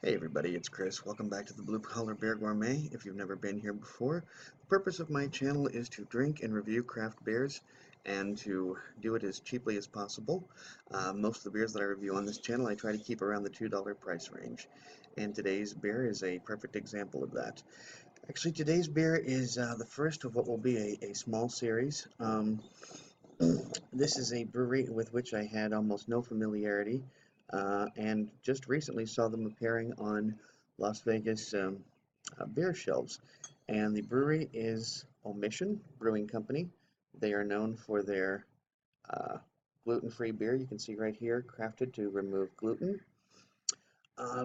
Hey everybody, it's Chris. Welcome back to the Blue Collar Beer Gourmet. If you've never been here before, the purpose of my channel is to drink and review craft beers and to do it as cheaply as possible. Most of the beers that I review on this channel I try to keep around the $2 price range. And today's beer is a perfect example of that. Actually, today's beer is the first of what will be a small series. This is a brewery with which I had almost no familiarity, and just recently saw them appearing on Las Vegas beer shelves. And the brewery is OMISSION Brewing Company. They are known for their uh, gluten-free beer. You can see right here, crafted to remove gluten.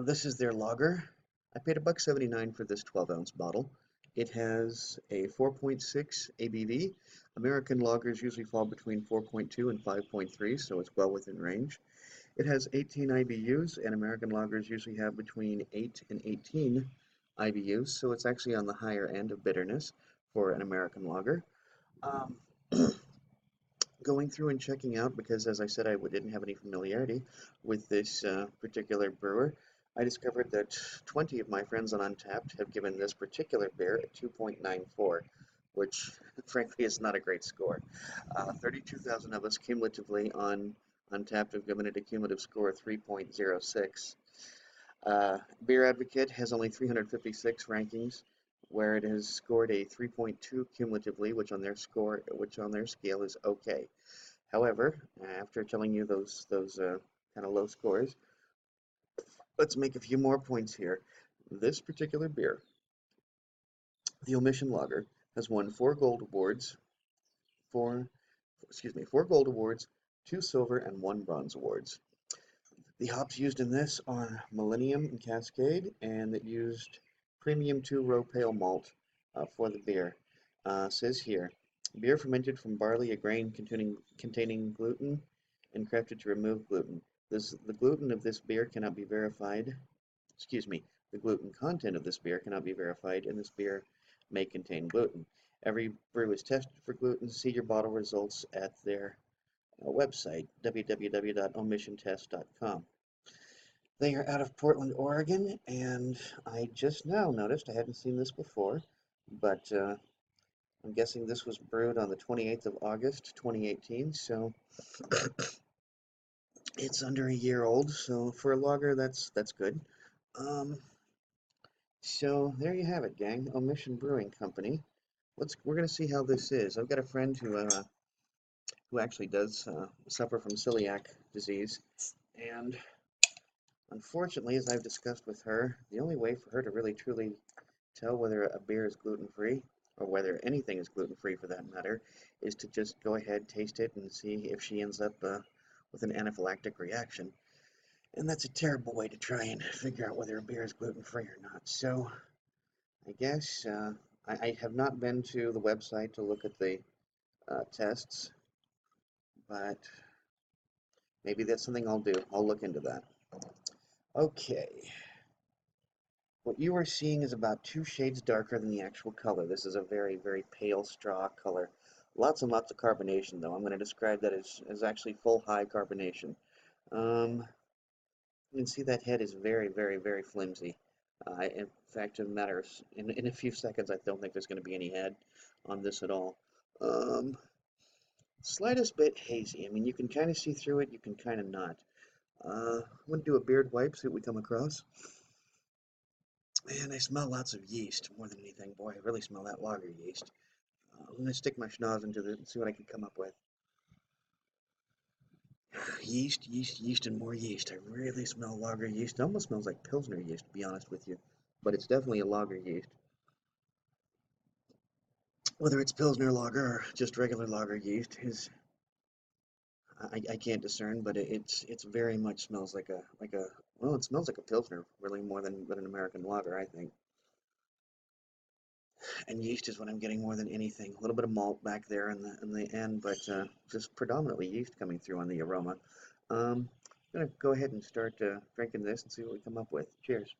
This is their lager. I paid $1.79 for this 12-ounce bottle. It has a 4.6 ABV. American lagers usually fall between 4.2 and 5.3, so it's well within range. It has 18 IBUs, and American lagers usually have between 8 and 18 IBUs, so it's actually on the higher end of bitterness for an American lager. Um, Going through and checking out, because as I said, I didn't have any familiarity with this particular brewer, I discovered that 20 of my friends on Untappd have given this particular beer a 2.94, which frankly is not a great score. 32,000 of us cumulatively on Untappd have given it a cumulative score of 3.06. Beer Advocate has only 356 rankings, where it has scored a 3.2 cumulatively, which on their scale is okay. However, after telling you those kind of low scores, let's make a few more points here. This particular beer, the Omission Lager, has won four gold awards, four gold awards, two silver, and one bronze awards. The hops used in this are Millennium and Cascade, and it used premium 2-row pale malt for the beer. Says here, beer fermented from barley, a grain containing gluten, and crafted to remove gluten. The gluten of this beer cannot be verified. Excuse me. The gluten content of this beer cannot be verified, and this beer may contain gluten. Every brew is tested for gluten. See your bottle results at their website, www.omissiontest.com. They are out of Portland, Oregon, and I just now noticed, I hadn't seen this before, but I'm guessing this was brewed on the 28th of August, 2018, so it's under a year old, so for a lager, that's good. Um, so there you have it, gang. Omission Brewing Company. We're gonna see how this is. I've got a friend who actually does suffer from celiac disease, and unfortunately, as I've discussed with her, the only way for her to really truly tell whether a beer is gluten-free, or whether anything is gluten-free for that matter, is to just go ahead, taste it, and see if she ends up with an anaphylactic reaction. And that's a terrible way to try and figure out whether a beer is gluten-free or not. So I guess I have not been to the website to look at the tests, but maybe that's something I'll do. I'll look into that. Okay. What you are seeing is about 2 shades darker than the actual color. This is a very, very pale straw color. Lots and lots of carbonation, though. I'm going to describe that as actually full high carbonation. You can see that head is very, very, very flimsy. In fact, in a few seconds, I don't think there's going to be any head on this at all. Slightest bit hazy. I mean, you can kind of see through it, you can kind of not. I'm going to do a beard wipe, see what we come across. Man, I smell lots of yeast more than anything. Boy, I really smell that lager yeast. I'm going to stick my schnoz into it and see what I can come up with. Yeast, yeast, yeast, and more yeast. I really smell lager yeast. It almost smells like Pilsner yeast, to be honest with you. But it's definitely a lager yeast. Whether it's Pilsner lager or just regular lager yeast is I can't discern, but it's very much smells like a well, it smells like a Pilsner really more than an American lager, I think. And yeast is what I'm getting more than anything. A little bit of malt back there in the end, but just predominantly yeast coming through on the aroma. I'm gonna go ahead and start drinking this and see what we come up with. Cheers.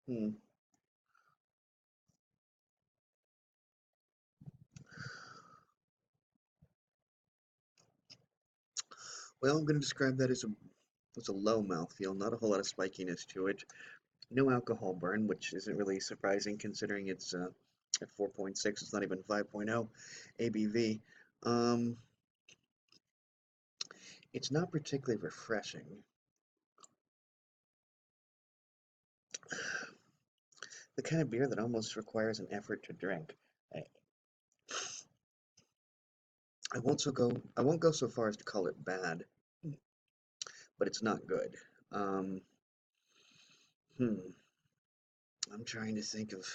Hmm. Well, I'm going to describe that as a low mouthfeel, not a whole lot of spikiness to it. No alcohol burn, which isn't really surprising considering it's at 4.6. It's not even 5.0 ABV. Um, it's not particularly refreshing. The kind of beer that almost requires an effort to drink. I, I won't go so far as to call it bad, but it's not good. Um, hmm, I'm trying to think of.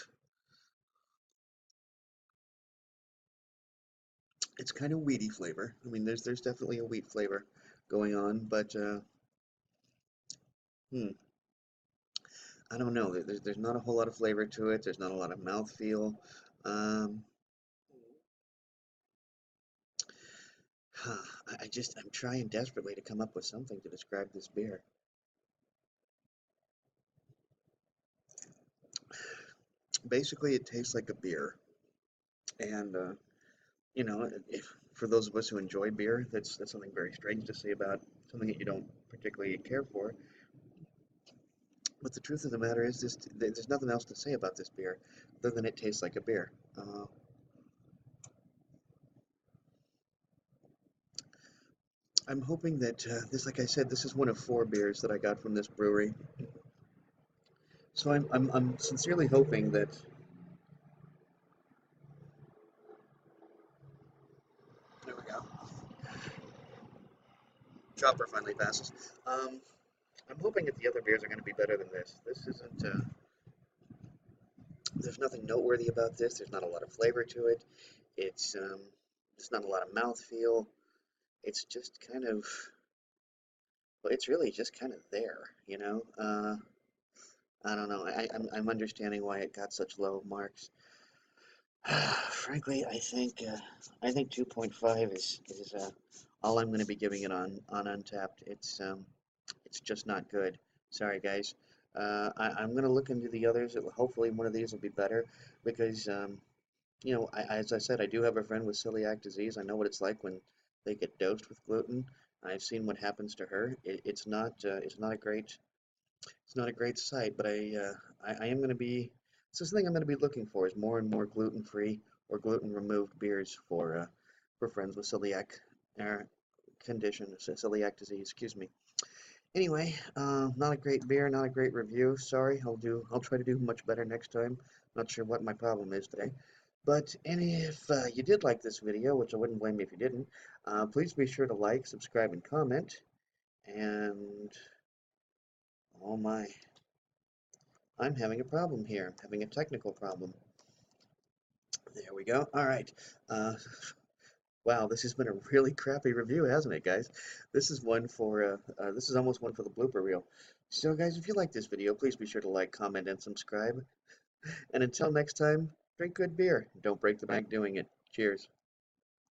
It's kind of weedy flavor. I mean, there's definitely a wheat flavor going on, but hmm, I don't know. There's not a whole lot of flavor to it. There's not a lot of mouthfeel. Um, I'm trying desperately to come up with something to describe this beer. Basically, it tastes like a beer, and you know, if for those of us who enjoy beer, that's something very strange to say about something that you don't particularly care for. But the truth of the matter is, there's nothing else to say about this beer other than it tastes like a beer. I'm hoping that like I said, this is one of 4 beers that I got from this brewery. So I'm sincerely hoping that. There we go. Chopper finally passes. Um, I'm hoping that the other beers are going to be better than this. This isn't. There's nothing noteworthy about this. There's not a lot of flavor to it. It's there's not a lot of mouthfeel. It's just kind of. Well, it's really just kind of there, you know. I don't know. I'm understanding why it got such low marks. Frankly, I think 2.5 is all I'm going to be giving it on Untapped. It's just not good. Sorry, guys. I'm going to look into the others. Hopefully, one of these will be better because you know, as I said, I do have a friend with celiac disease. I know what it's like when they get dosed with gluten. I've seen what happens to her. It's not a great sight, but I am going to be. This is something I'm going to be looking for is more and more gluten-free or gluten-removed beers for friends with celiac uh, condition, celiac disease. Excuse me. Anyway, not a great beer, not a great review. Sorry, I'll try to do much better next time. Not sure what my problem is today. But if you did like this video, which I wouldn't blame you if you didn't, please be sure to like, subscribe, and comment. And oh my, I'm having a problem here. I'm having a technical problem. There we go. All right. Uh, wow, this has been a really crappy review, hasn't it, guys? This is almost one for the blooper reel. So, guys, if you like this video, please be sure to like, comment, and subscribe. And until next time, drink good beer. Don't break the bank doing it. Cheers.